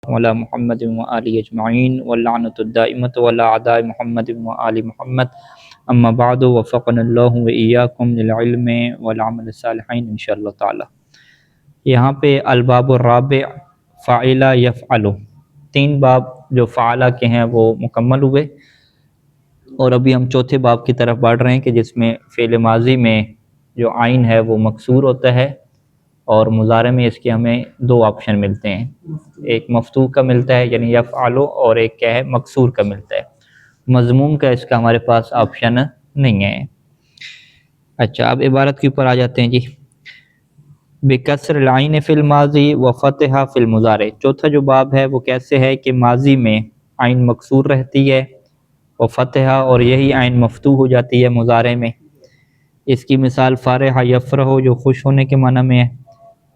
وعلی محمد وآلہ اجمعین واللعنۃ الدائمۃ وعلی اعداء محمد وآل محمد اما بعد وفقنا اللہ وإیاکم للعلم والعمل الصالحین انشاءاللہ تعالی۔ یہاں پہ الباب الرابع فاعل یفعل، 3 باب جو فعلہ کے ہیں وہ مکمل ہوئے، اور ابھی ہم چوتھے باب کی طرف بڑھ رہے ہیں کہ جس میں فعل ماضی میں جو عین ہے وہ مکسور ہوتا ہے، اور مضارع میں اس کے ہمیں 2 آپشن ملتے ہیں، ایک مفتوح کا ملتا ہے یعنی یفعل، اور ایک کیا ہے مکسور کا ملتا ہے۔ مضموم کا اس کا ہمارے پاس آپشن نہیں ہے۔ اچھا، اب عبارت کے اوپر آ جاتے ہیں جی۔ بکسر العین فی الماضی و فتحہ فی المضارع، چوتھا جو باب ہے وہ کیسے ہے کہ ماضی میں عین مکسور رہتی ہے و فتحہ، اور یہی عین مفتوح ہو جاتی ہے مضارع میں۔ اس کی مثال فرح یفرح جو خوش ہونے کے معنی میں ہے،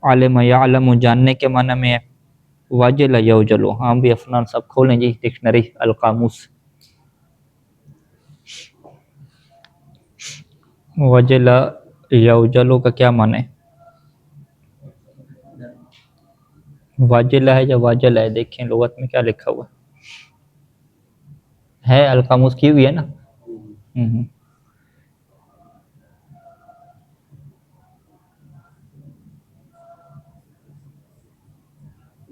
علم یعلم جاننے کے معنی میں ہے، وجل یوجل، ہم بھی افنان سب کھولیں جی ڈکشنری القاموس۔ وجل یوجل کا کیا معنی ہے؟ واجل ہے یا واجل ہے؟ دیکھیں لغت میں کیا لکھا ہوا ہے، القاموس کی ہوئی ہے نا۔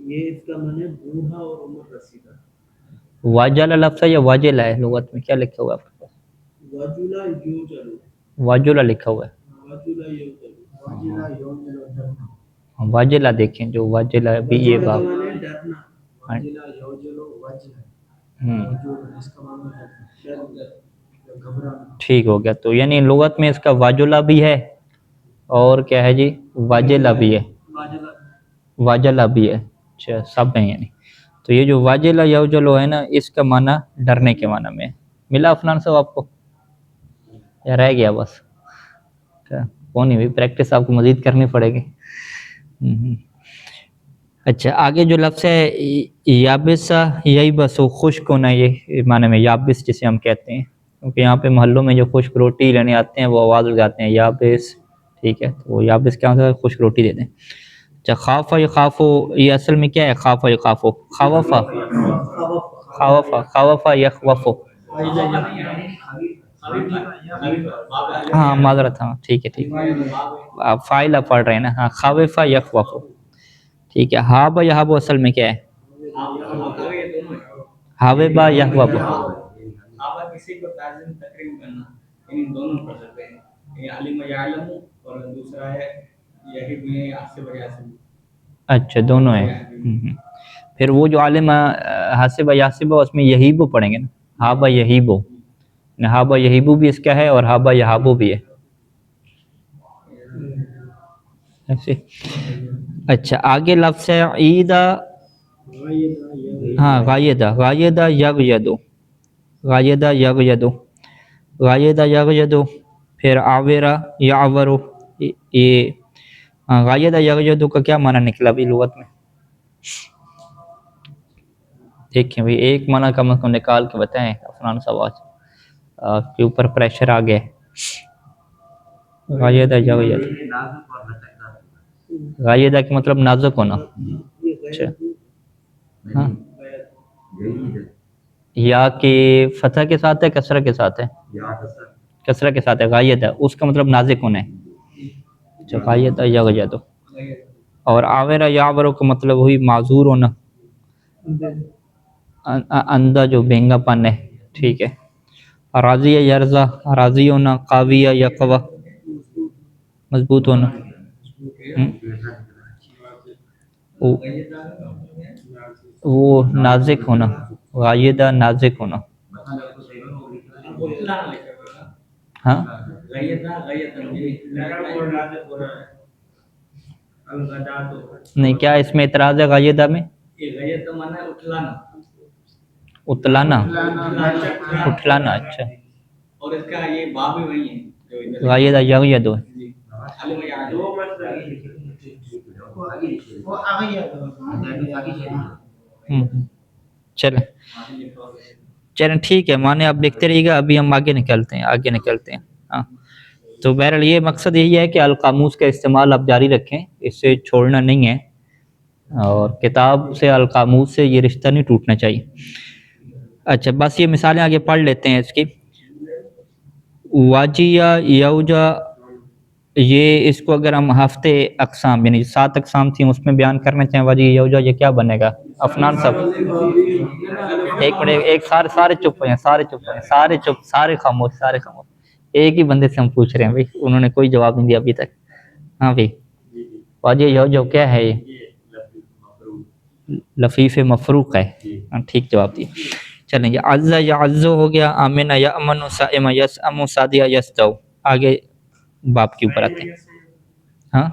یہ اس کا معنی بوڑھا اور عمر رسیدہ۔ واجل لفظ ہے یا واجل ہے؟ لغت میں کیا لکھا ہوا ہے آپ کے پاس؟ واجلا یوجلو، واجلہ لکھا ہوا ہے، واجلا یوجلو، واجلا یوجلو، واجلہ دیکھیں جو واجلہ بھی یہ باب ڈرنا، واجلا یوجلو وجہ، اس کا معنی ڈر، گھبرانا۔ ٹھیک ہو گیا، تو یعنی لغت میں اس کا واجلہ بھی ہے اور کیا ہے جی واجلہ بھی ہے، واجلہ بھی ہے، اچھا سب ہیں یعنی۔ تو یہ جو واجلہ یوجلو ہے نا، اس کا معنی ڈرنے کے معنی میں ہے۔ ملا افنان صاحب آپ کو یا رہ گیا بس؟ وہ نہیں ہوئی، پریکٹس آپ کو مزید کرنی پڑے گی۔ اچھا، آگے جو لفظ ہے یابس، یہی بس خشک ہونا، یہ معنی میں یابس جسے ہم کہتے ہیں، کیونکہ یہاں پہ محلوں میں جو خشک روٹی لینے آتے ہیں وہ آواز لگاتے ہیں یابس، ٹھیک ہے، تو وہ یابس کیا ہوتا ہے؟ خشک روٹی دے دیں۔ اچھا، خافہ یخافو، یہ اصل میں کیا ہے؟ خافہ یخافو، خوفہ، خوفہ، خوفہ یخوفو، ہاں معذرت، ہاں ٹھیک ہے ٹھیک ہے، آپ فاعل پڑھ رہے ہیں نا، ہاں خوفہ یخوفو، ٹھیک ہے۔ ہابا یہابو اصل میں کیا ہے؟ ہاوبا یہوب، آپ کسی کو تعظیم تکریم کرنا، ان دونوں پڑھ سکتے ہیں، یہ علم یعلم اور دوسرا ہے یہی بھی حاسب یاسب۔ اچھا دونوں ہیں۔ پھر وہ جو عالم حاسب یاسب اس میں یہیبو پڑھیں گے نا، ہابا یہیبو، ہابا یہیبو بھی اس کا ہے اور ہابا یہابو بھی ہے۔ اچھا، آگے لفظ ہے عیدہ، ہاں غایدہ، غایدہ یغیدو، غایدہ یغیدو، غایدہ یغیدو، پھر آورہ یعورو، یہ غایدہ یغیدو کا کیا معنی نکلا بھی لغت میں؟ دیکھیں بھئی ایک معنی کم از کم نکال کے بتائیں افنان صاحب، آج آپ کے اوپر پریشر آ گیا ہے۔ غایدہ یغیدو، غایدہ کا مطلب نازک ہونا، اچھا ہاں، یا کہ فتح کے ساتھ ہے کسرہ کے ساتھ ہے؟ کسرہ کے ساتھ ہے، غایدہ اس کا مطلب نازک ہونا ہے، اچھا غایدہ یغیدو۔ اور آورہ یعورو کا مطلب وہی معذور ہونا، اندھا جو بینگا پن ہے، ٹھیک ہے۔ راضی یرضا، راضی ہونا، قاویہ یقوی، مضبوط ہونا، وہ نازک ہونا، غایدہ نازک ہونا، ہاں نہیں، کیا اس میں اعتراض ہے غایدہ میں؟ اتلانا، اٹھلانا، اچھا، اور اس کا یہ باب بھی وہی ہے غایدہ یغیدو ہے۔ چلیں چلیں ٹھیک ہے، معنی آپ لکھتے رہیے گا، ابھی ہم آگے نکلتے ہیں ہاں۔ تو بہرحال یہ مقصد یہی ہے کہ القاموس کا استعمال آپ جاری رکھیں، اس سے چھوڑنا نہیں ہے، اور کتاب سے القاموس سے یہ رشتہ نہیں ٹوٹنا چاہیے. اچھا بس یہ مثالیں آگے پڑھ لیتے ہیں اس کی. واجیہ یوجا، یہ اس کو اگر ہم ہفتے اقسام یعنی 7 اقسام تھیں اس میں بیان کرنا چاہیں واجی یوجا، یہ کیا بنے گا؟ افنان صاحب ایک منٹ، ایک سارے چپ ہیں، سارے خاموش، ایک ہی بندے سے ہم پوچھ رہے ہیں بھائی، انہوں نے کوئی جواب نہیں دیا ابھی تک. ہاں بھائی واجی یوجا کیا ہے؟ یہ لفیف مفروق ہے. ٹھیک جواب دیا. چلیں یہ عز یعز ہو گیا، آمن یامن، سائم یسأم، سادیہ یسدو. آگے باپ کے اوپر آتے ہیں. ہاں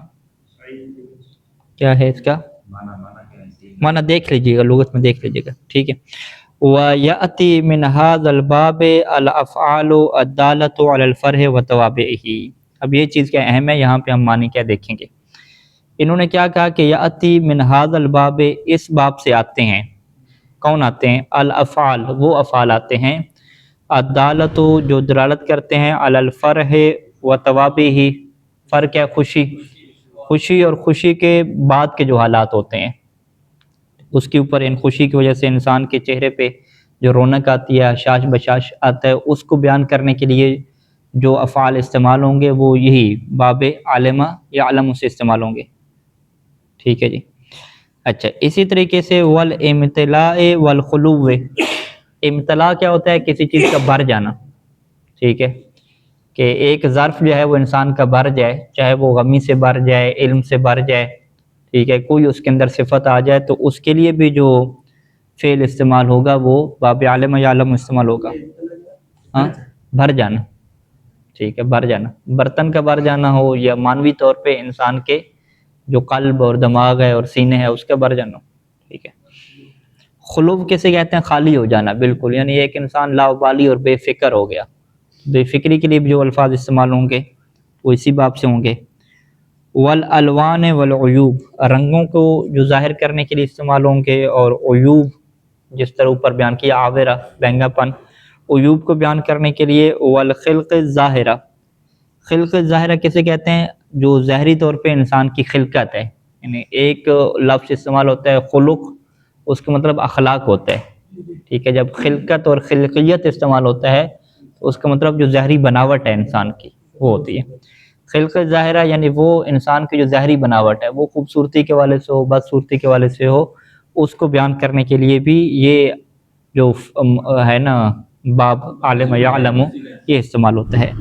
کیا ہے اس کا معنی؟ دیکھ لیجیے گا، لغت میں دیکھ لیجیے گا. ٹھیک ہے. وَيَأْتِي مِنْ هَذَا الْبَابِ الْأَفْعَالُ الدَّالَّةُ عَلَى الْفَرْحِ وَتَوَابِعِهِ. اب یہ چیز کیا اہم ہے، یہاں پہ ہم معنی کیا دیکھیں گے. انہوں نے کیا کہا کہ یأتی من هذا الباب، اس باب سے آتے ہیں. کون آتے ہیں؟ الافعال، وہ افعال آتے ہیں. الدالۃ، جو دلالت کرتے ہیں، علی الفرح وتوابعہ، فرق ہے خوشی اور خوشی کے بعد کے جو حالات ہوتے ہیں اس کے اوپر. ان خوشی کی وجہ سے انسان کے چہرے پہ جو رونق آتی ہے، شاش بشاش آتا ہے، اس کو بیان کرنے کے لیے جو افعال استعمال ہوں گے وہ یہی باب عالمہ یا علم سے استعمال ہوں گے. ٹھیک ہے جی. اچھا اسی طریقے سے والامتلاء والخلو، امتلاء کیا ہوتا ہے؟ کسی چیز کا بھر جانا. ٹھیک ہے، کہ ایک ظرف جو ہے وہ انسان کا بھر جائے، چاہے وہ غمی سے بھر جائے، علم سے بھر جائے. ٹھیک ہے، کوئی اس کے اندر صفت آ جائے تو اس کے لیے بھی جو فعل استعمال ہوگا وہ باب عالم یا علم استعمال ہوگا. ہاں بھر جانا. ٹھیک ہے، بھر جانا، برتن کا بھر جانا ہو، یا مانوی طور پہ انسان کے جو قلب اور دماغ ہے اور سینے ہے اس کا بھر جانا. ٹھیک ہے. خلو کیسے کہتے ہیں؟ خالی ہو جانا بالکل، یعنی ایک انسان لاوبالی اور بے فکر ہو گیا. بے فکری کے لیے بھی جو الفاظ استعمال ہوں گے وہ اسی باب سے ہوں گے. والالوان والعیوب، رنگوں کو جو ظاہر کرنے کے لیے استعمال ہوں گے، اور عیوب جس طرح اوپر بیان کیا، آورہ بینگا پن، عیوب کو بیان کرنے کے لیے. والخلق الظاہرہ، خلق ظاہرہ کیسے کہتے ہیں؟ جو ظاہری طور پہ انسان کی خلقت ہے. یعنی ایک لفظ استعمال ہوتا ہے خلق، اس کا مطلب اخلاق ہوتا ہے. ٹھیک ہے، جب خلقت اور خلقیت استعمال ہوتا ہے تو اس کا مطلب جو ظاہری بناوٹ ہے انسان کی وہ ہوتی ہے. خلقت ظاہرہ یعنی وہ انسان کی جو ظاہری بناوٹ ہے، وہ خوبصورتی کے والے سے ہو، بدصورتی کے والے سے ہو، اس کو بیان کرنے کے لیے بھی یہ جو ہے نا باب عالم یعلم یہ استعمال ہوتا ہے.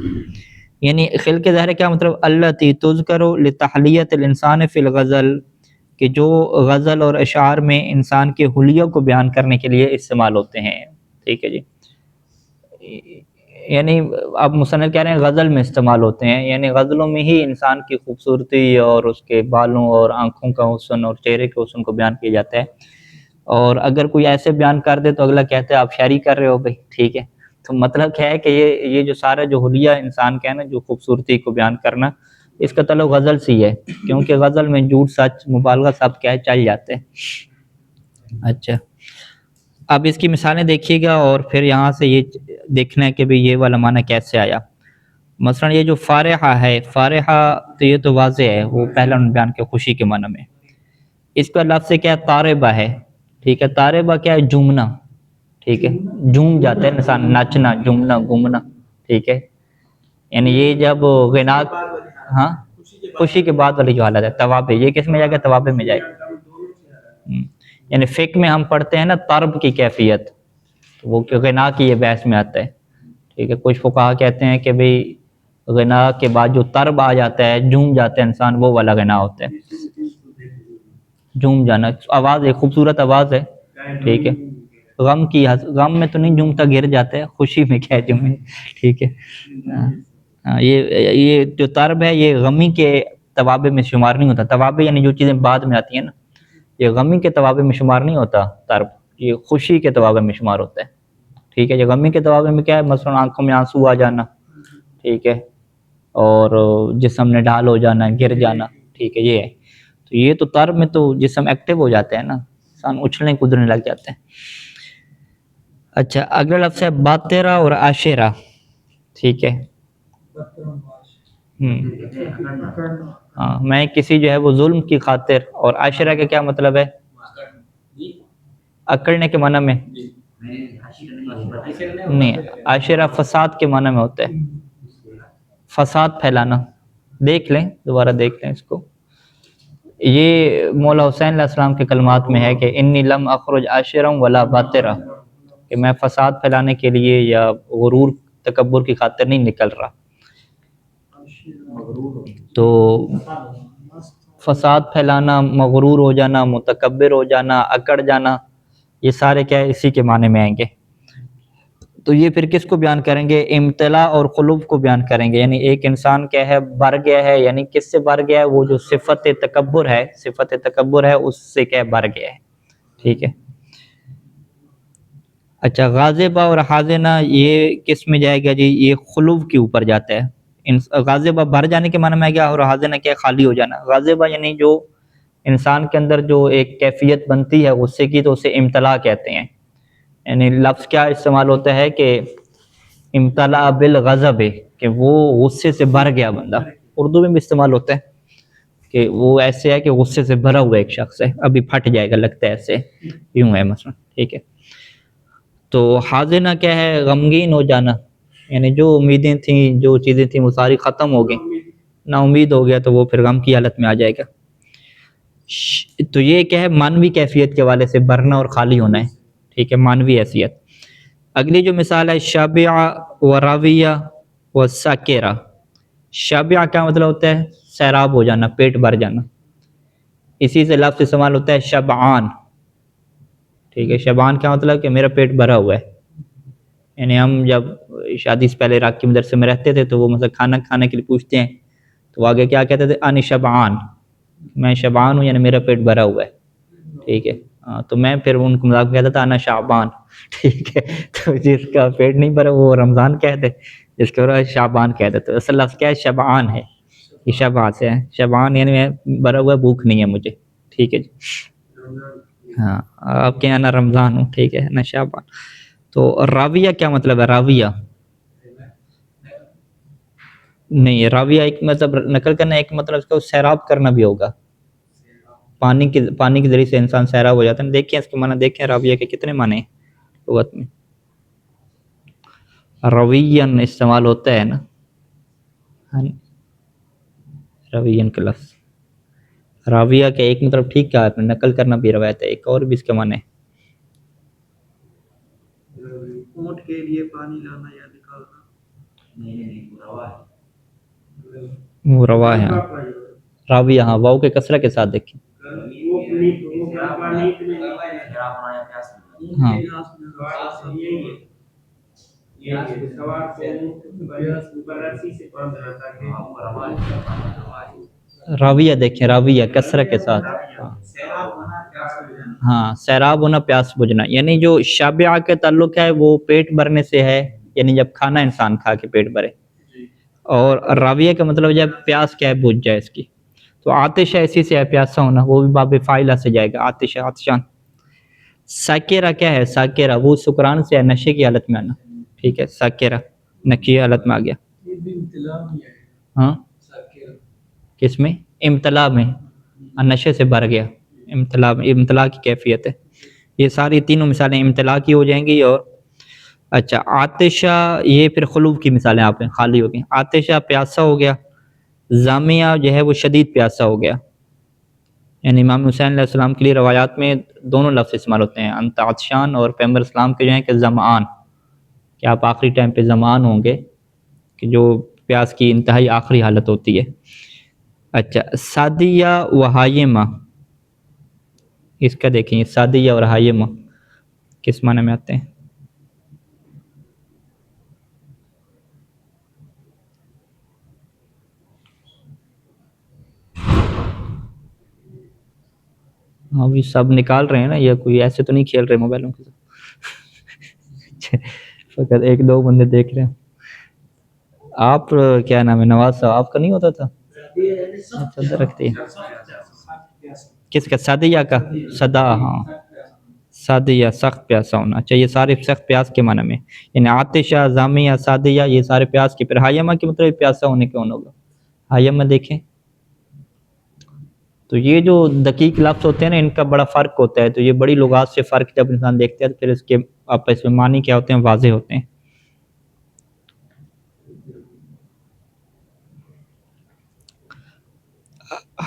یعنی خلق ظاہرہ کیا مطلب؟ التی تذکر لتحلیت الانسان فی الغزل، کہ جو غزل اور اشعار میں انسان کے حلیہ کو بیان کرنے کے لیے استعمال ہوتے ہیں. ٹھیک ہے جی. یعنی اب مصنف کہہ رہے ہیں غزل میں استعمال ہوتے ہیں، یعنی غزلوں میں ہی انسان کی خوبصورتی اور اس کے بالوں اور آنکھوں کا حسن اور چہرے کے حسن کو بیان کیا جاتا ہے. اور اگر کوئی ایسے بیان کر دے تو اگلا کہتا ہے آپ شاعری کر رہے ہو بھائی. ٹھیک ہے، تو مطلب کیا ہے کہ یہ جو سارا جو حلیہ انسان کا ہے نا، جو خوبصورتی کو بیان کرنا، اس کا تعلق غزل سے ہی ہے، کیونکہ غزل میں جھوٹ سچ مبالغہ سب کیا ہے چل جاتے ہیں. اچھا اب اس کی مثالیں دیکھیے گا اور پھر یہاں سے یہ دیکھنا ہے کہ بھی یہ والا معنی کیسے آیا. مثلا یہ جو فارحہ ہے، فارحہ تو یہ تو واضح ہے، وہ پہلا انہوں نے بیان کیا خوشی کے معنی میں. اس کا لفظ سے کیا ہے؟ طاربہ ہے. ٹھیک ہے، طاربہ کیا ہے؟ جھومنا. ٹھیک ہے، جھوم جاتا ہے انسان، ناچنا، جھومنا، گھومنا. ٹھیک ہے، یعنی یہ جب غنا، ہاں خوشی کے بعد والی جو حالت ہے توابع، یہ کس میں جائے گا؟ توابع میں جائے گا. یعنی فقہ میں ہم پڑھتے ہیں نا طرب کی کیفیت، وہ غنا کی یہ بحث میں آتا ہے. ٹھیک ہے، کچھ فقہا کہتے ہیں کہ بھئی غنا کے بعد جو طرب آ جاتا ہے، جھوم جاتا ہے انسان، وہ والا غنا ہوتا ہے. جھوم جانا، آواز ہے، خوبصورت آواز ہے. ٹھیک ہے، غم میں تو نہیں جھومتا، گر جاتا ہے، خوشی میں کیا ہے جھومے. ٹھیک ہے، یہ جو طرب ہے یہ غمی کے توابع میں شمار نہیں ہوتا. توابع یعنی جو چیزیں بعد میں آتی ہیں نا، یہ غمی کے توابع میں شمار نہیں ہوتا طرب، یہ خوشی کے توابع میں شمار ہوتا ہے. ٹھیک ہے، یہ غمی کے توابع میں کیا ہے؟ مثلا آنکھوں میں آنسو آ جانا. ٹھیک ہے، اور جسم نے ڈھال ہو جانا، گر جانا. ٹھیک ہے، یہ ہے. تو یہ تو طرب میں تو جسم ایکٹیو ہو جاتا ہے نا، انسان اچھلنے کودنے لگ جاتے ہیں. اچھا اگلا لفظ ہے باطرہ اور عاشرہ. ٹھیک ہے، ہاں میں کسی جو ہے وہ ظلم کی خاطر، اور عاشرہ کا کیا مطلب ہے؟ اکڑنے کے معنی میں نہیں، عاشرہ فساد کے معنی میں ہوتا ہے، فساد پھیلانا. دیکھ لیں، دوبارہ دیکھ لیں اس کو. یہ مولا حسین علیہ السلام کے کلمات میں ہے کہ انی لم اخرج عاشرا ولا باطرا، کہ میں فساد پھیلانے کے لیے یا غرور تکبر کی خاطر نہیں نکل رہا. تو فساد پھیلانا، مغرور ہو جانا، متکبر ہو جانا، اکڑ جانا، یہ سارے کیا ہے اسی کے معنی میں آئیں گے. تو یہ پھر کس کو بیان کریں گے؟ امتلا اور خلوف کو بیان کریں گے. یعنی ایک انسان کیا ہے بر گیا ہے، یعنی کس سے بر گیا ہے؟ وہ جو صفت تکبر ہے، صفت تکبر ہے اس سے کیا بر گیا ہے. ٹھیک ہے. اچھا، غاضبہ اور حاضنہ یہ کس میں جائے گا جی؟ یہ خلوف کے اوپر جاتا ہے. غاضبہ بھر جانے کے معنی میں گیا، اور حاضنہ کیا خالی ہو جانا. غاضبہ یعنی جو انسان کے اندر جو ایک کیفیت بنتی ہے غصے کی، تو اسے امتلا کہتے ہیں. یعنی لفظ کیا استعمال ہوتا ہے کہ امتلا بالغضب، کہ وہ غصے سے بھر گیا بندہ. اردو میں بھی استعمال ہوتا ہے کہ وہ ایسے ہے کہ غصے سے بھرا ہوا ایک شخص ہے، ابھی پھٹ جائے گا لگتا ہے، ایسے یوں ہے مثلا. ٹھیک ہے. تو حاضنہ کیا ہے؟ غمگین ہو جانا. یعنی جو امیدیں تھیں، جو چیزیں تھیں وہ ساری ختم ہو گئیں، نا امید ہو گیا، تو وہ پھر غم کی حالت میں آ جائے گا. تو یہ کیا ہے؟ مانوی کیفیت کے حوالے سے بھرنا اور خالی ہونا ہے. ٹھیک ہے، مانوی حیثیت. اگلی جو مثال ہے شابعہ و راویہ و ساکرہ. شابعہ کیا مطلب ہوتا ہے؟ سیراب ہو جانا، پیٹ بھر جانا. اسی سے لفظ استعمال ہوتا ہے شبعان. ٹھیک ہے. شبعان کیا مطلب؟ کہ میرا پیٹ بھرا ہوا ہے. یعنی ہم جب شادی سے پہلے عراق کے مدرسے میں رہتے تھے تو وہ مثلا کھانا کھانے کے لیے پوچھتے ہیں تو وہ آگے کیا کہتے تھے؟ ان شبعان، میں شبعان ہوں، یعنی میرا پیٹ بھرا ہوا ہے. ٹھیک ہے. تو میں پھر ان کو مذاق کہتا تھا انا شعبان. ٹھیک ہے. تو جس کا پیٹ نہیں بھرا وہ رمضان کہتے، جس کا شعبان کہتے. تو اصل لفظ کیا ہے؟ شبعان ہے. یہ شبع سے ہے. شبعان یعنی میں بھرا ہوا بھوک نہیں ہے مجھے. ٹھیک ہے جی. ہاں، آپ کے یہاں نا رمضان ہوں. ٹھیک ہے نا شعبان. تو راویہ کیا مطلب ہے؟ راویہ نہیں، راویہ ایک مطلب نقل کرنا، ایک مطلب اس کو سیراب کرنا بھی ہوگا. پانی کے ذریعے سے انسان سیراب ہو جاتا ہے. دیکھیں اس کے معنی، دیکھیں راویہ کے کتنے معنی ہیں لغت میں. روین استعمال ہوتا ہے نا، روین کا لفظ. راویہ کے ایک مطلب ٹھیک کہا آپ نے، نقل کرنا بھی روایت ہے. ایک اور بھی اس کے معنی ہے اونٹ کے لیے پانی لانا یا نکالنا. وہ روا ہے. راویہ، ہاں واو کے کسرہ کے ساتھ دیکھیں. ہاں راویہ دیکھیں، راویہ کسرہ کے ساتھ. ہاں، سیراب ہونا، پیاس بجھنا. یعنی جو شابعہ کے تعلق ہے وہ پیٹ بھرنے سے ہے، یعنی جب کھانا انسان کھا کے پیٹ بھرے. اور راویہ کا مطلب جب پیاس کیا ہے بجھ جائے اس کی. تو آتش اسی سے ہے پیاسا ہونا، وہ بھی باب فاعلہ سے جائے گا. آتش، آتشان. ساکرہ کیا ہے؟ ساکرہ وہ سکران سے ہے، نشے کی حالت میں آنا. ٹھیک ہے. ساکرہ نکی حالت میں آ گیا. ہاں کس میں؟ امتلا میں، نشے سے بھر گیا. امتلا کی کیفیت ہے. یہ ساری تینوں مثالیں امتلا کی ہو جائیں گی. اور اچھا، آتشہ یہ پھر خلوف کی مثالیں آپ ہیں، خالی ہو گئی. آتشہ پیاسا ہو گیا. زامیہ جو ہے وہ شدید پیاسا ہو گیا. یعنی امام حسین علیہ السلام کے لیے روایات میں دونوں لفظ استعمال ہوتے ہیں، انت عطشان، اور پیغمبر اسلام کے جو ہیں کہ زمان، کہ آپ آخری ٹائم پہ زمان ہوں گے، کہ جو پیاس کی انتہائی آخری حالت ہوتی ہے. اچھا، سادیہ و حایمہ، اس کا دیکھیں سادیہ اور حایمہ کس معنی میں آتے ہیں. ہاں بھی سب نکال رہے ہیں نا، یہ کوئی ایسے تو نہیں کھیل رہے موبائلوں کے ساتھ. فقط ایک دو بندے دیکھ رہے ہیں. آپ کیا نام ہے؟ نواز صاحب آپ کا نہیں ہوتا تھا؟ اچھا رکھتے ہیں. کس کا؟ سادیہ کا. صدا، ہاں سادیہ سخت پیاسا ہونا. اچھا، یہ سارے سخت پیاس کے معنی میں، یعنی آتشہ، زامیہ، سادیہ، یہ سارے پیاس کے. پھر حایمہ کے مطلب پیاسا ہونے کے ہوگا. حایمہ دیکھیں تو یہ جو دقیق لفظ ہوتے ہیں نا ان کا بڑا فرق ہوتا ہے، تو یہ بڑی لغات سے فرق جب انسان دیکھتا ہے تو پھر اس کے آپس میں معنی کیا ہوتے ہیں واضح ہوتے ہیں۔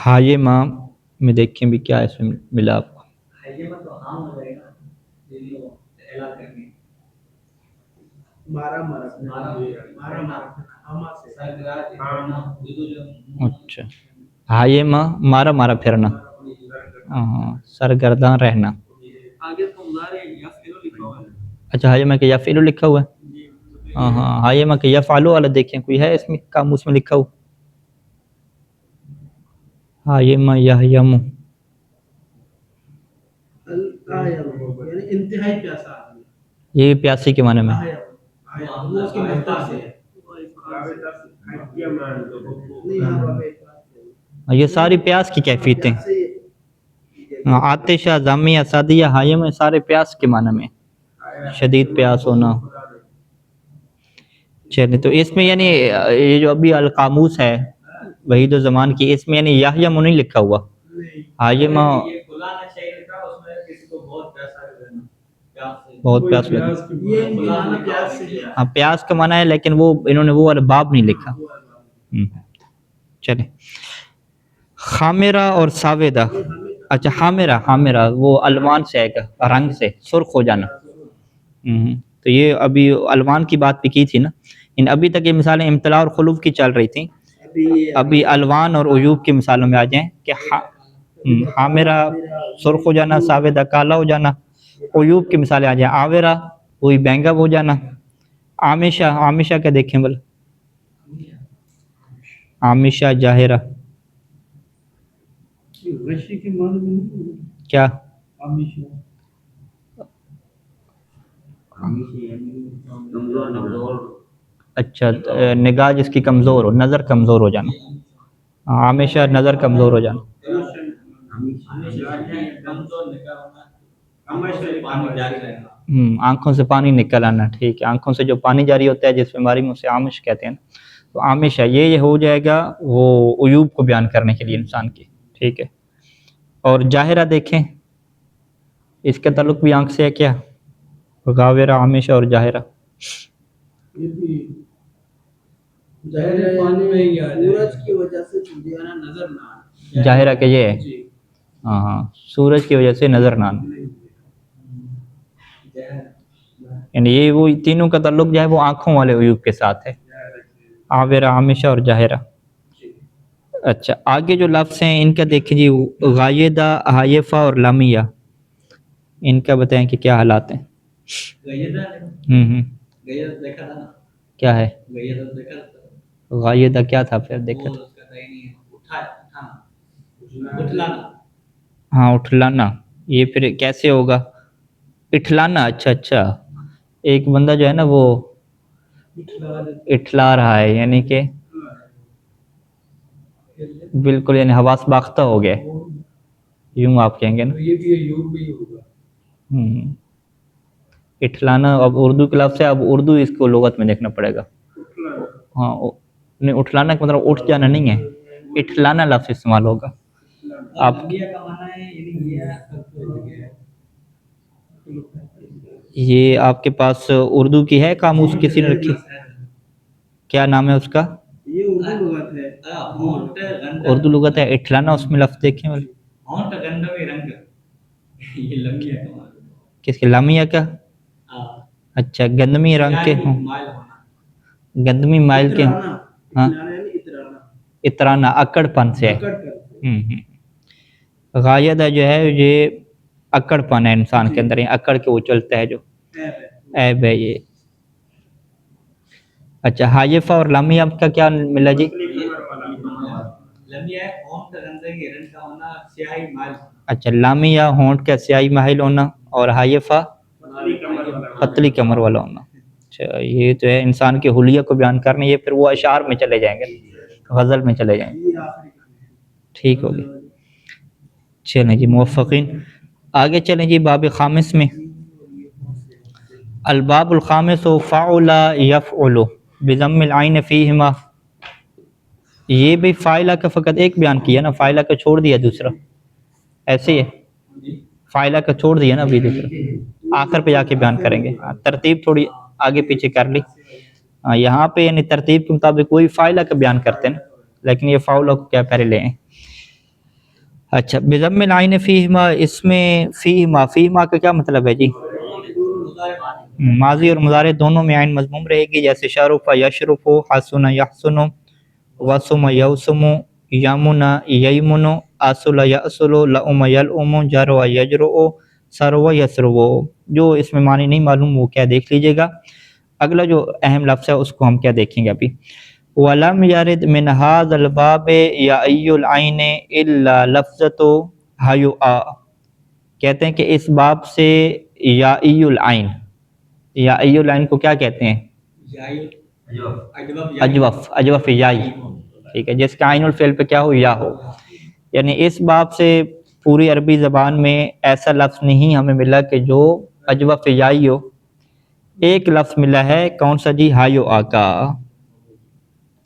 حایمہ میں دیکھیں بھی کیا اس میں ملا آپ کو۔ حیمہ تو عام ہو جائے گا، دلی کو اعلان کرنے اچھا، حایمہ مارا مارا پھرنا، ہاں سرگرداں رہنا۔ آگے تو مضارع یفعل لکھا ہوا ہے۔ اچھا حایمہ کے یفعل لکھا ہوا ہے، ہاں ہاں حایمہ کے یفعل والا دیکھیں کوئی ہے اس میں قاموس میں لکھا ہوا؟ حایمہ یحیم، یعنی انتہائی پیاسا آدمی، یہ پیاسی کے معنی میں، یہ ساری پیاس کی کیفیتیں، آتشہ ظامیہ سادیہ حایمہ سارے پیاس کے معنی میں، شدید پیاس ہونا۔ چلیں تو اس میں یعنی یہ جو ابھی القاموس ہے وحید الزمان کی، اس میں یعنی یحیم نہیں لکھا ہوا، حایمہ بہت پیاس لگی، ہاں پیاس کا معنی ہے لیکن وہ انہوں نے وہ والا باب نہیں لکھا۔ چلیں خامرہ اور ساودہ، اچھا حامرہ وہ الوان سے آئے گا، رنگ سے سرخ ہو جانا۔ تو یہ ابھی الوان کی بات بھی کی تھی نا، ابھی تک یہ مثالیں امتلاء اور خلوف کی چل رہی تھیں، ابھی الوان اور عیوب کی مثالوں میں آ جائیں کہ حامرہ سرخ ہو جانا، ساودہ کالا ہو جانا، عیوب کی مثالیں آ جائیں آورہ وہی بینگا ہو جانا، عامشہ کا دیکھیں بل، عامشہ جاہرہ کیا، اچھا نگاہ جس کی کمزور ہو، نظر کمزور ہو جانا، عامشہ نظر کمزور ہو جانا، آنکھوں سے پانی نکل آنا، ٹھیک ہے، آنکھوں سے جو پانی جاری ہوتا ہے جس بیماری میں اسے عامش کہتے ہیں، تو عامشہ یہ ہو جائے گا وہ عیوب کو بیان کرنے کے لیے انسان کی، ٹھیک ہے۔ اور جاہرہ دیکھیں اس کا تعلق بھی آنکھ سے ہے کیا، غاورہ عامشہ اور جاہرہ، جاہرہ کہ یہ ہے، ہاں سورج کی وجہ سے نظر نہ آنا، یعنی یہ وہ تینوں کا تعلق جو ہے وہ آنکھوں والے عیوب کے ساتھ ہے، آورہ عامشہ اور جاہرہ۔ اچھا آگے جو لفظ ہیں ان کا دیکھیں جی، غایدہ حایفہ اور لامیہ، ان کا بتائیں کہ کیا حالات ہیں۔ کیا ہے غایدہ، کیا تھا پھر دیکھا تھا، ہاں اٹھلانا، یہ پھر کیسے ہوگا، اٹھلانا، اچھا ایک بندہ جو ہے نا وہ اٹھلا رہا ہے، یعنی کہ بالکل یعنی حواس باختہ ہو گئے، یوں آپ کہیں گے نا، اٹھلانا۔ اب اردو کے لفظ ہے، اب اردو اس کو لغت میں دیکھنا پڑے گا، ہاں نہیں اٹھلانا کا مطلب اٹھ جانا نہیں ہے، اٹھلانا لفظ استعمال ہوگا۔ آپ یہ آپ کے پاس اردو کی ہے قاموس کسی نے رکھی، کیا نام ہے اس کا، اردو لغت ہے اٹھلانا، اس میں لفظ دیکھیں کس کے، لامیہ کا، اچھا گندمی رنگ کے ہوں، گندمی مائل کے ہوں، ہاں اترانا اکڑ پن سے ہے، غایدہ جو ہے یہ اکڑ پن ہے انسان کے اندر، اکڑ کے وہ چلتا ہے جو عیب ہے یہ۔ اچھا حایفہ اور لامیہ کا کیا ملا جی، اچھا لامیہ ہونٹ کا سیاہی مائل ہونا اور حایفہ پتلی کمر والا ہونا۔ اچھا یہ جو ہے انسان کے حلیہ کو بیان کرنے، یہ پھر وہ اشعار میں چلے جائیں گے، غزل میں چلے جائیں گے، ٹھیک ہوگی۔ چلیں جی موفقین، آگے چلیں جی باب خامس میں، الباب الخامس فعل یفعل بضم العین فیہما، یہ بھی فاعلہ کا فقط ایک بیان کیا نا، فاعلہ کا چھوڑ دیا دوسرا، ایسے ہی ہے، جی فائلہ کا چھوڑ دیا نا ابھی ذکر، آخر پہ جا کے بیان کریں گے، ترتیب تھوڑی آگے پیچھے کر لی، یہاں پہ یعنی ترتیب کے مطابق کوئی فائلہ کا بیان کرتے ہیں لیکن یہ فاؤلہ کو کیا پہلے لیں۔ اچھا، بضم العین فیہما، اس میں فیہما، فیہما کا کیا مطلب ہے جی؟ ماضی اور مضارع دونوں میں عین مضموم رہے گی، جیسے شرف یشرف، حسن یحسن، وسم یوسم، یمن یمن، اصل یاصل، لؤم یلؤم، جرو یجرؤ، سرو یسرو۔ جو اس میں معنی نہیں معلوم وہ کیا دیکھ لیجئے گا، اگلا جو اہم لفظ ہے اس کو ہم کیا دیکھیں گے ابھی۔ وَلَمْ يَرِدْ مِنْ هَذَا الْبَابِ يَأْيُّ الْعَيْنِ إِلَّا لَفْظَةُ حَيُّآ، کہتے ہیں کہ اس باب سے یائی العین، یائی العین کو کیا کہتے ہیں؟ اجوف، اجوف یائی، ٹھیک ہے، جس کا عین الفعل پہ کیا ہو؟ یا ہو، یعنی اس باب سے پوری عربی زبان میں ایسا لفظ نہیں ہمیں ملا کہ جو اجوف یائی ہو، ایک لفظ ملا ہے، کون سا جی؟ ہایو آ کا،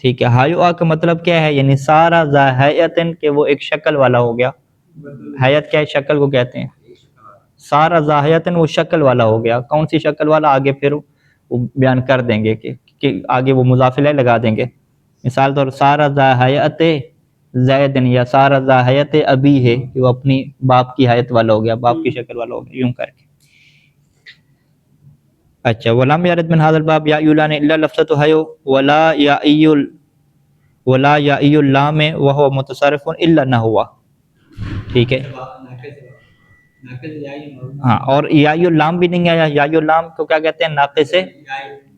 ٹھیک ہے۔ ہایو آ کا مطلب کیا ہے؟ یعنی سارا ذا حیتن، کہ وہ ایک شکل والا ہو گیا، حیت کیا ہے؟ شکل کو کہتے ہیں، سارا ذا حیتن وہ شکل والا ہو گیا، کون سی شکل والا؟ آگے پھر وہ بیان کر دیں گے کہ آگے وہ مضاف الیہ لگا دیں گے، مثال طور سارا ذا حیت زیدن، یا سارا ذا حیت ابی ہے، کہ وہ اپنی باپ کی حیت والا ہو گیا، باپ کی شکل والا ہو گیا، یوں کر کے۔ اچھا، وَلَمْ يَرِدْ مِنْ هَذَا الْبَابِ يَأْيُّ الْعَيْنِ إِلَّا لَفْظَةُ حَيُّ، ولا یائی اللام وهو متصرف الا نحو، ٹھیک ہے، ہاں، اور یائی اللام بھی نہیں آیا، یائی اللام کو کیا کہتے ہیں؟ ناقص،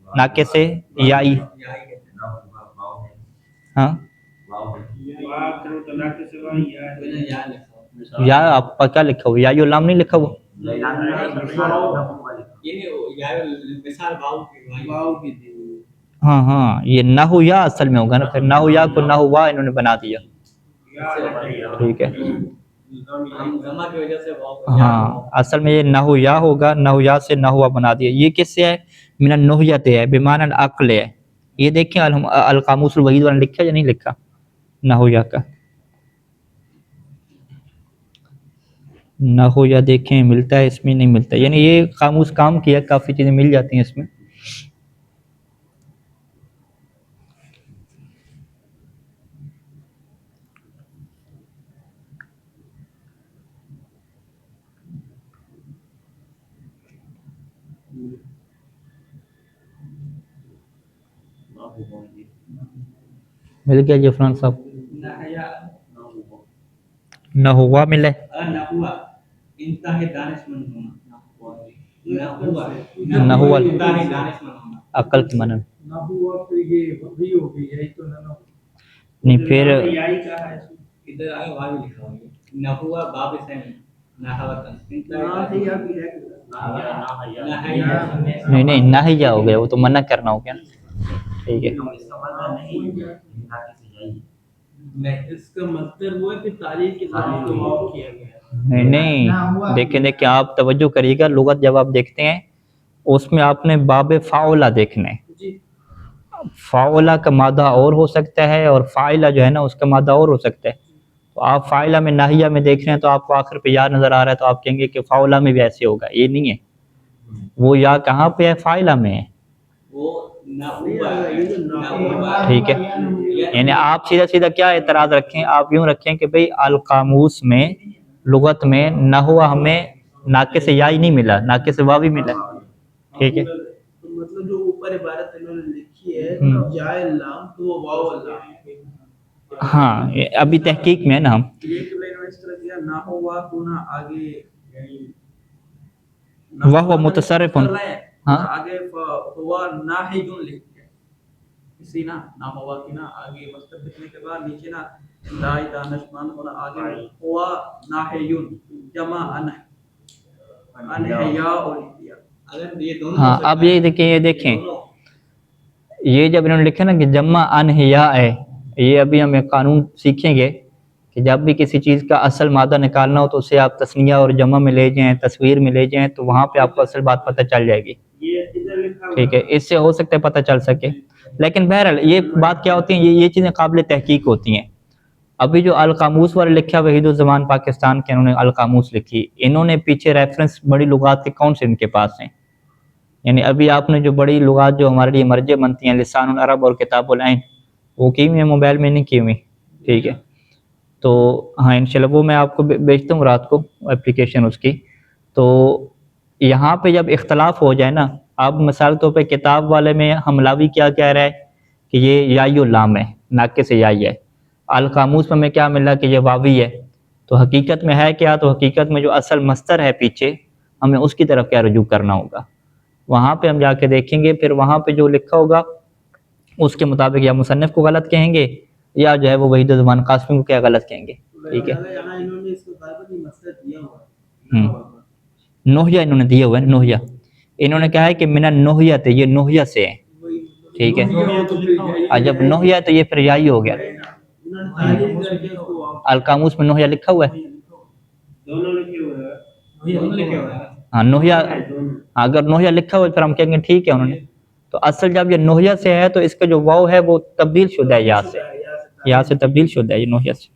ناقص یائی، ہاں، یا آپ کا کیا لکھا ہوا؟ یائی اللام نہیں لکھا ہوا؟ ہاں ہاں، یہ نحو یا اصل میں ہوگا نا، پھر نحو یا کو نحو وا انہوں نے بنا دیا، ٹھیک ہے، ہاں، اصل میں یہ نحو یا ہوگا، نحو یا سے نحو وا بنا دیا۔ یہ کس سے ہے؟ من النحیت ہے، بمعنی العقل ہے، یہ دیکھیں القاموس الوحید والا لکھا یا نہیں لکھا نحو یا کا؟ نحو یا دیکھیں ملتا ہے اس میں؟ نہیں ملتا، یعنی یہ قاموس کام کیا، کافی چیزیں مل جاتی ہیں اس میں۔ مل گیا جی عفران صاحب؟ نہ ہوا ملے، نہ ہوا عقل کی منن نہیں، پھر نہیں نہیں، نہ ہی جا ہو گیا، وہ تو منع کرنا ہو گیا نا، ٹھیک ہے، اس کا مطلب وہ ہے کہ تاریخ کے ذریعے کو واو کیا گیا۔ نہیں نہیں، دیکھیں آپ توجہ کریے گا، لغت جب آپ دیکھتے ہیں اس میں آپ نے باب فاعلہ دیکھنا ہے، فاعلہ کا مادہ اور ہو سکتا ہے اور فاعلہ جو ہے نا اس کا مادہ اور ہو سکتا ہے، تو آپ فاعلہ میں ناہیہ میں دیکھ رہے ہیں تو آپ کو آخر پہ یا نظر آ رہا ہے تو آپ کہیں گے کہ فاعلہ میں بھی ایسے ہوگا، یہ نہیں ہے، وہ یا کہاں پہ ہے؟ فاعلہ میں ہے، ٹھیک ہے، یعنی آپ سیدھا سیدھا کیا اعتراض رکھیں؟ آپ یوں رکھیں کہ بھئی القاموس میں لغت میں نحو ہمیں ناقص یائی نہیں ملا، ناقص واوی ملا، ٹھیک ہے، مطلب جو اوپر عبارت انہوں نے لکھی ہے یا اللام تو وہ واو اللام، ہاں ابھی تحقیق میں ہے نا ہم، ایک لائن اس طرح دیا نہ ہوا تو نہ آگے وہ متصرف، ہاں آگے ہوا ناہیون لکھ دیا اسی نہ ہوا کی نا آگے مصدر لکھنے کے بعد نیچے نا دائی دانشمند ہونا، آگے ہوا ناہیون جمع انحیا اور لکھیا، اگر یہ دونوں، ہاں اب یہ دیکھیں یہ جب انہوں نے لکھا نا کہ جمع انحیا ہے، یہ ابھی ہم ایک قانون سیکھیں گے کہ جب بھی کسی چیز کا اصل مادہ نکالنا ہو تو اسے آپ تثنیہ اور جمع میں لے جائیں، تصویر میں لے جائیں، تو وہاں پہ آپ کو اصل بات پتہ چل جائے گی، ٹھیک ہے، اس سے ہو سکتا ہے پتہ چل سکے، لیکن بہرحال یہ بات کیا ہوتی ہے، یہ چیزیں قابل تحقیق ہوتی ہیں، ابھی جو القاموس والے لکھا وحید الزمان پاکستان کے، انہوں نے القاموس لکھی، انہوں نے پیچھے ریفرنس بڑی لغات کے کون سے ان کے پاس ہیں؟ یعنی ابھی آپ نے جو بڑی لغات جو ہمارے لیے مرجع بنتی ہیں، لسان العرب اور کتاب العین، وہ کی ہوئی ہیں، موبائل میں نہیں کی ہوئی، ٹھیک ہے؟ تو ہاں انشاءاللہ وہ میں آپ کو بھیجتا ہوں رات کو اپلیکیشن اس کی۔ تو یہاں پہ جب اختلاف ہو جائے نا، اب مثال طور پہ کتاب والے میں حملاوی کیا کہہ رہا ہے کہ یہ یائی اللام ہے، ناقص سے یائی ہے، القاموس میں ہمیں کیا ملا کہ یہ واوی ہے، تو حقیقت میں ہے کیا؟ تو حقیقت میں جو اصل مصدر ہے پیچھے، ہمیں اس کی طرف کیا رجوع کرنا ہوگا، وہاں پہ ہم جا کے دیکھیں گے، پھر وہاں پہ جو لکھا ہوگا اس کے مطابق یا مصنف کو غلط کہیں گے، یا جو ہے وہ وحید الزمان قاسمی کو کیا غلط کہیں گے، ٹھیک ہے؟ نوحیہ انہوں نے دیا ہوا ہے، نوحیہ انہوں نے کہا ہے کہ من النوحیہ ہے، یہ نوحیہ سے ہے، ٹھیک ہے؟ جب نوحیہ تو یہ پھر یائی ہو گیا، القاموس میں نوحیہ لکھا ہوا ہے، ہاں نوحیہ، اگر نوحیہ لکھا ہوا ہے پھر ہم کہیں گے ٹھیک ہے انہوں نے، تو اصل جب یہ نوحیہ سے ہے تو اس کا جو واو ہے وہ تبدیل شدہ ہے یا سے، یا سے تبدیل شدہ ہے، یہ نوحیہ سے،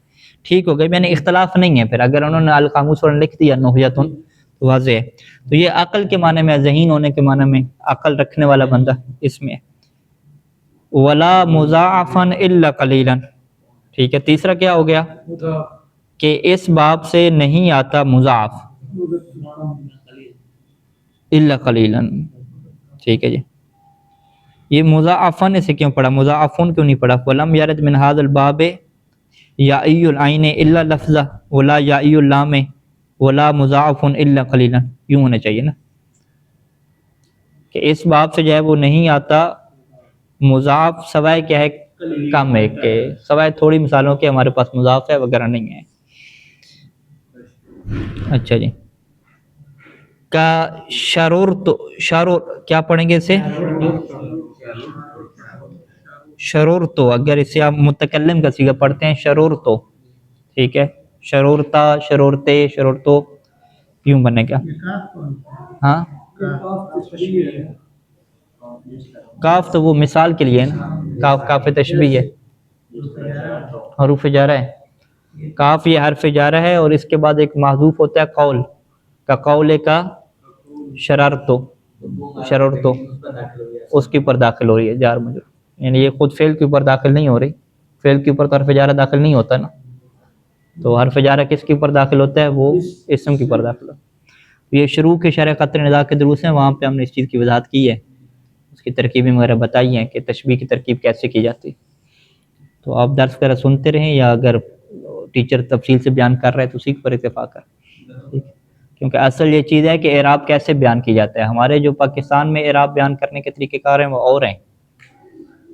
ٹھیک ہو گئی؟ میں نے اختلاف نہیں ہے پھر، اگر انہوں نے القاموس اور لکھ دیا نوحیتن تو واضح ہے، تو یہ عقل کے معنی میں، ذہین ہونے کے معنی میں، عقل رکھنے والا بندہ اس میں ہے۔ ولا مضاعفا الا قلیلا، ٹھیک ہے؟ تیسرا کیا ہو گیا کہ اس باب سے نہیں آتا مضاعف الا قلیلا، ٹھیک ہے جی؟ یہ مضاعفن اسے کیوں پڑھا، مضاعفن کیوں نہیں پڑھا؟ ولم یرد من هذا الباب یائی العین الا لفظہ ولا یائی اللام ولا مضاعف الا قلیلا، یوں ہونا چاہیے نا، کہ اس باب سے جو ہے وہ نہیں آتا مضاعف سوائے کیا ہے، کم ہے، کہ سوائے تھوڑی مثالوں کے ہمارے پاس مضاعف ہے وغیرہ نہیں ہے۔ اچھا جی، کا شرور، تو شرور کیا پڑھیں گے اسے؟ شرور تو، اگر اسے آپ متکلم کا صیغہ پڑھتے ہیں شرور تو، ٹھیک ہے؟ شرورتا، شرورتے، شرورتو، یوں بنے گا، ہاں؟ کاف تو وہ مثال کے لیے ہے نا، کاف کاف تشبیہ ہے، حروف جارہ ہے، کاف یہ حرف جارہ ہے، اور اس کے بعد ایک محذوف ہوتا ہے قول کا، قول کا شرارتو، شرارتو اس کے اوپر داخل ہو رہی ہے جار مجرور، یعنی یہ خود فعل کے اوپر داخل نہیں ہو رہی، فعل کے اوپر تو حرف جارہ داخل نہیں ہوتا نا، تو حرف جارہ کس کے اوپر داخل ہوتا ہے؟ وہ اسم کے اوپر داخل ہوتا ہے۔ یہ شروع کے شرح قطر ندا کے دروس ہیں، وہاں پہ ہم نے اس چیز کی وضاحت کی ہے، اس کی ترکیبیں وغیرہ بتائی ہیں کہ تشبیہ کی ترکیب کیسے کی جاتی، تو آپ درس وغیرہ سنتے رہیں، یا اگر ٹیچر تفصیل سے بیان کر رہا ہے تو اسی پر اتفاق کر، ٹھیک ہے؟ کیونکہ اصل یہ چیز ہے کہ اعراب کیسے بیان کی جاتا ہے، ہمارے جو پاکستان میں اعراب بیان کرنے کے طریقہ کار ہیں وہ اور ہیں،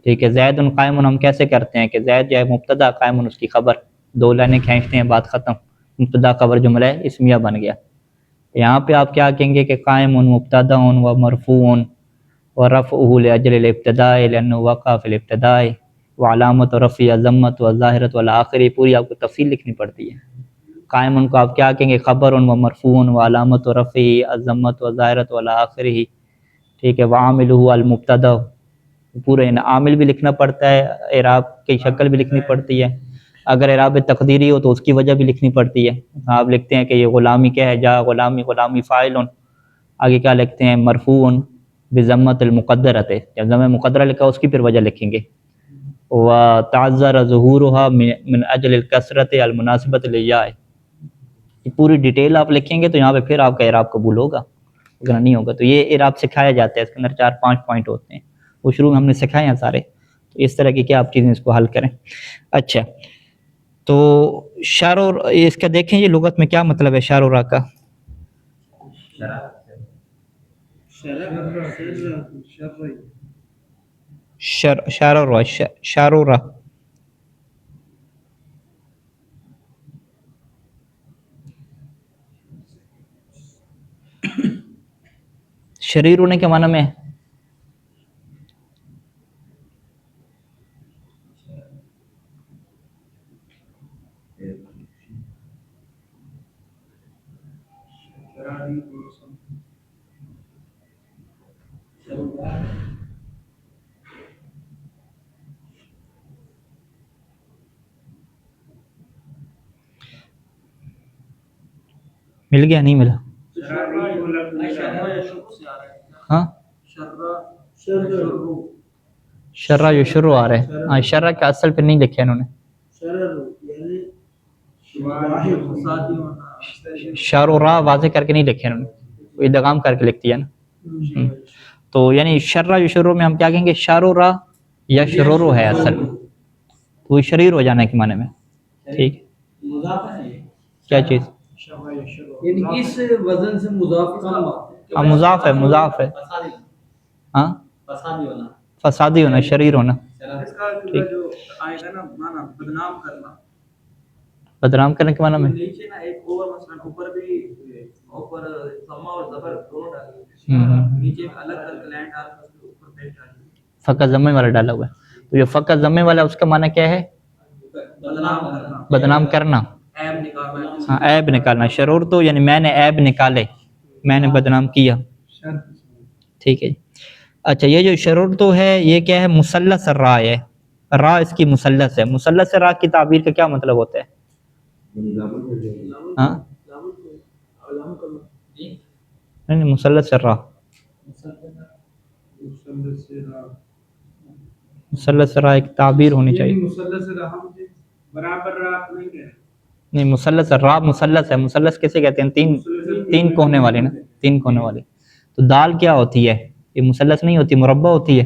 ٹھیک ہے؟ زید قائم ہم کیسے کرتے ہیں کہ زید جو ہے مبتدا، قائم اس کی خبر، دو لائنیں کھینچتے ہیں، بات ختم، مبتدا خبر جملہ اسمیہ بن گیا۔ یہاں پہ آپ کیا کہیں گے کہ قائم مبتدا و مرفوع ورفعه لاجل الابتداء لانه وقع في الابتداء وعلامت رفعه ضمۃ والظاہرۃ والآخر، پوری آپ کو تفصیل لکھنی پڑتی ہے۔ قائم کو آپ کیا کہیں گے؟ خبر و مرفوع وعلامت رفعه الضمۃ والظاہرۃ والآخر، ٹھیک ہے؟ وعاملہ المبتدا، پورے عامل بھی لکھنا پڑتا ہے، اعراب کی شکل بھی لکھنی پڑتی ہے، اگر اعراب تقدیری ہو تو اس کی وجہ بھی لکھنی پڑتی ہے، آپ لکھتے ہیں کہ یہ غلامی کیا ہے، جا غلامی، غلامی فاعل، آگے کیا لکھتے ہیں؟ مرفوع بضمۃ المقدرۃ، جب ضمہ مقدرہ لکھا اس کی پھر وجہ لکھیں گے، وتعذر ظہورها من اجل الکثرۃ المناسبۃ لیاء، یہ پوری ڈیٹیل آپ لکھیں گے تو یہاں پہ پھر آپ کا اعراب قبول ہوگا، اگر نہیں ہوگا تو یہ اعراب سکھایا جاتا ہے، اس کے اندر 4-5 پوائنٹ ہوتے ہیں، وہ شروع میں ہم نے سکھائے ہیں سارے، تو اس طرح کی کیا آپ چیزیں اس کو حل کریں۔ اچھا، تو شر اور اس کا دیکھیں یہ لغت میں کیا مطلب ہے شر اور کا؟ شارورا، شارورا، شریر ہونے کے معنی میں مل گیا نہیں ملا؟ شرع یا شروع سے آ رہا ہے. ہاں شرع و شروع آ رہا ہے. ہاں شرع کا اصل پہ نہیں لکھا انہوں نے. شار و را واضح کر کے نہیں لکھے انہوں نے, ادغام کر کے لکھ دیا نا. تو یعنی شرع و شروع میں ہم کیا کہیں گے؟ شار و را یا شرور ہے اصل میں, تو وہ شریر ہو جانے کے معنی میں. ٹھیک کیا چیز؟ یعنی اس وزن سے مضاف کم ہاں مضاف ہے, مضاف ہے. ہاں فسادی ہونا, شریر ہونا. اس کا جو آئے گا نا معنی بدنام کرنا. بدنام کرنے کے معنی میں نیچے نا ایک اوور مثلا اوپر بھی اوپر ضمہ اور زبر دونوں ڈالے, نیچے ایک الگ الگ لائن ڈال کر اس کے اوپر پیش ڈالے. فقط ضمے والا ڈالا ہوا ہے. تو جو فقط ضمے والا اس کا معنی کیا ہے؟ بدنام کرنا, بدنام کرنا, عیب نکالنا. ہاں عیب نکالنا. شرور تو یعنی میں نے عیب نکالے, میں نے بدنام کیا. ٹھیک ہے. اچھا یہ جو شرور تو ہے یہ کیا ہے؟ مثلث را ہے. را اس کی مثلث ہے. مثلث را کی تعبیر کا کیا مطلب ہوتا ہے؟ ہاں نہیں مثلث را, مثلث را ایک تعبیر ہونی چاہیے. نہیں مثلث را مثلث ہے. مثلث کیسے کہتے ہیں؟ تین کونے والے نا, تین کونے والے. تو دال کیا ہوتی ہے؟ یہ مثلث نہیں ہوتی, مربع ہوتی ہے.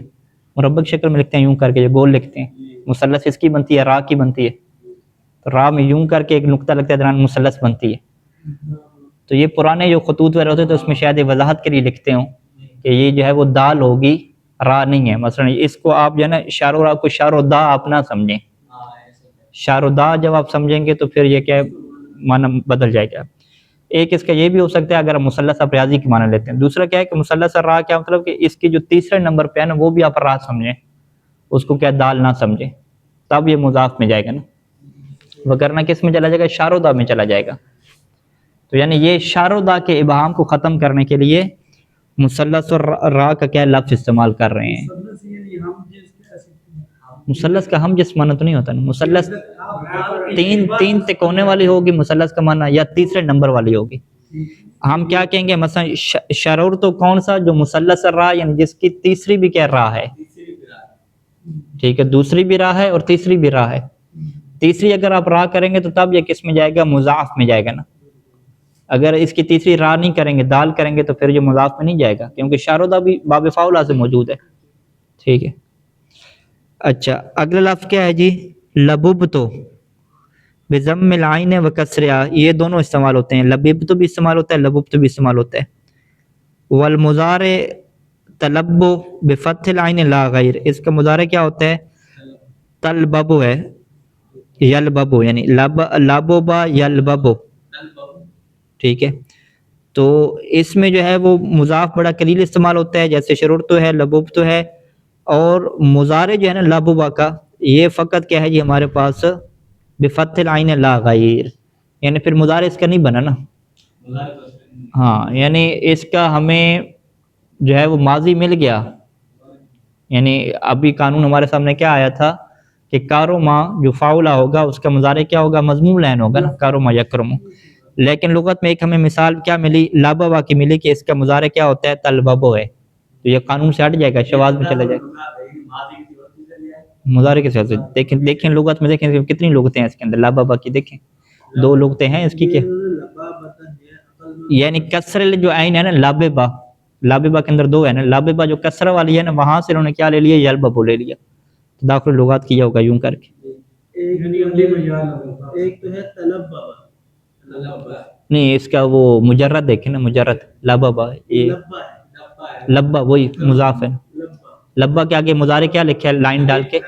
مربع کی شکل میں لکھتے ہیں یوں کر کے, جو گول لکھتے ہیں. مثلث اس کی بنتی ہے, را کی بنتی ہے. تو را میں یوں کر کے ایک نقطہ لگتا ہے, درمیان مثلث بنتی ہے. تو یہ پرانے جو خطوط وغیرہ ہوتے ہیں تو اس میں شاید یہ وضاحت کے لیے لکھتے ہوں کہ یہ جو ہے وہ دال ہوگی, را نہیں ہے. مثلا اس کو آپ جو ہے نا شار و را کو شار و دا آپ نہ سمجھیں. شار و دا جب آپ سمجھیں گے تو پھر یہ کیا معنی بدل جائے گا. ایک اس کا یہ بھی ہو سکتا ہے اگر ہم مثلث آپ ریاضی کے معنی لیتے ہیں. دوسرا کیا ہے کہ مثلث را کیا مطلب کہ اس کی جو تیسرے نمبر پہ ہے نا وہ بھی آپ را سمجھیں, اس کو کیا دال نہ سمجھیں, تب یہ مضاف میں جائے گا نا. وگرنہ کس میں چلا جائے گا؟ شار و دا میں چلا جائے گا. تو یعنی یہ شار و دا کے ابہام کو ختم کرنے کے لیے مثلث اور را کا کیا لفظ استعمال کر رہے ہیں. مثلث کا ہم جس معنی تو نہیں ہوتا نا. مثلث تین تکونے والی ہوگی مثلث کا معنی, یا تیسرے نمبر والی ہوگی. ہم کیا کہیں گے مثلا شرور تو کون سا؟ جو مثلث را یعنی جس کی تیسری بھی کیا را ہے. ٹھیک ہے, دوسری بھی را ہے اور تیسری بھی را ہے. تیسری اگر آپ را کریں گے تو تب یہ کس میں جائے گا؟ مضاف میں جائے گا نا. اگر اس کی تیسری را نہیں کریں گے, دال کریں گے, تو پھر یہ مضاف میں نہیں جائے گا, کیونکہ شار و دا بھی باب فاعل سے موجود ہے. ٹھیک ہے. اچھا اگلا لفظ کیا ہے جی؟ لبب تو بضم العین و کسرہا, یہ دونوں استعمال ہوتے ہیں. لبب تو بھی استعمال ہوتا ہے, لبب تو بھی استعمال ہوتا ہے. والمضارع تلب بفتح العین لا غیر, اس کا مضارع کیا ہوتا ہے؟ تلبب ہے, یلبب یعنی لببا یلبب. ٹھیک ہے. تو اس میں جو ہے وہ مضاف بڑا قلیل استعمال ہوتا ہے, جیسے شرور تو ہے, لبب تو ہے, اور مضارع جو ہے نا لببا کا یہ فقط کیا ہے جی ہمارے پاس بفتح العین لا غیر, یعنی پھر مضارع اس کا نہیں بنا نا. ہاں یعنی اس کا ہمیں جو ہے وہ ماضی مل گیا. یعنی ابھی قانون ہمارے سامنے کیا آیا تھا کہ کارما جو فاعلہ ہوگا اس کا مضارع کیا ہوگا؟ مضموم لین ہوگا نا, کارما یکرم. لیکن لغت میں ایک ہمیں مثال کیا ملی؟ لببا کی ملی کہ اس کا مضارع کیا ہوتا ہے؟ تلببو ہے. تو یہ قانون سے ہٹ جائے گا, شواذ میں چلا جائے گا. مضارع کے ساتھ دیکھیں لغت میں, دیکھیں کتنی لغتیں ہیں اس کے اندر. لببا کی دیکھیں دو لغتیں ہیں اس کی, کیا یعنی کسر جو عین ہے نا لاببا, لاببا کے اندر دو ہے نا. لاببا جو کسر والی ہے نا وہاں سے انہوں نے کیا لے لیا؟ یلببو لے لیا. داخل لغات کیا ہوگا یوں کر کے. ایک تو ہے تلببا, نہیں اس کا وہ مجرد دیکھیں نا, مجرد لببا, یہ لبا وہی مضاف ہے. لبا کے آگے مضارع کیا لکھا ہے لائن ڈال کے؟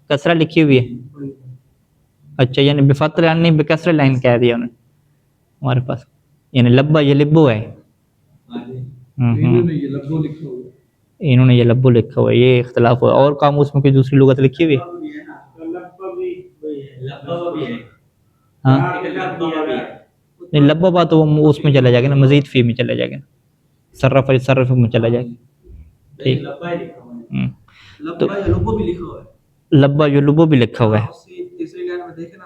کسرہ لکھی ہوئی ہے. اچھا یعنی بفتح العین نہیں بکسر لائن کہہ دیا انہوں نے ہمارے پاس, یعنی لبا یہ لبو ہے. انہوں نے یہ لبو لکھا ہوا ہے, یہ اختلاف ہوا. اور قاموس میں کوئی دوسری لغت لکھی ہوئی ہے؟ ہاں نہیں لببا تو وہ اس میں چلا جائے گا نا, مزید فی میں چلا جائے گا, صرف میں چلا جائے گا. ٹھیک تو لبا یلبو بھی لکھا ہوا ہے. تیسری لائن میں دیکھیں نا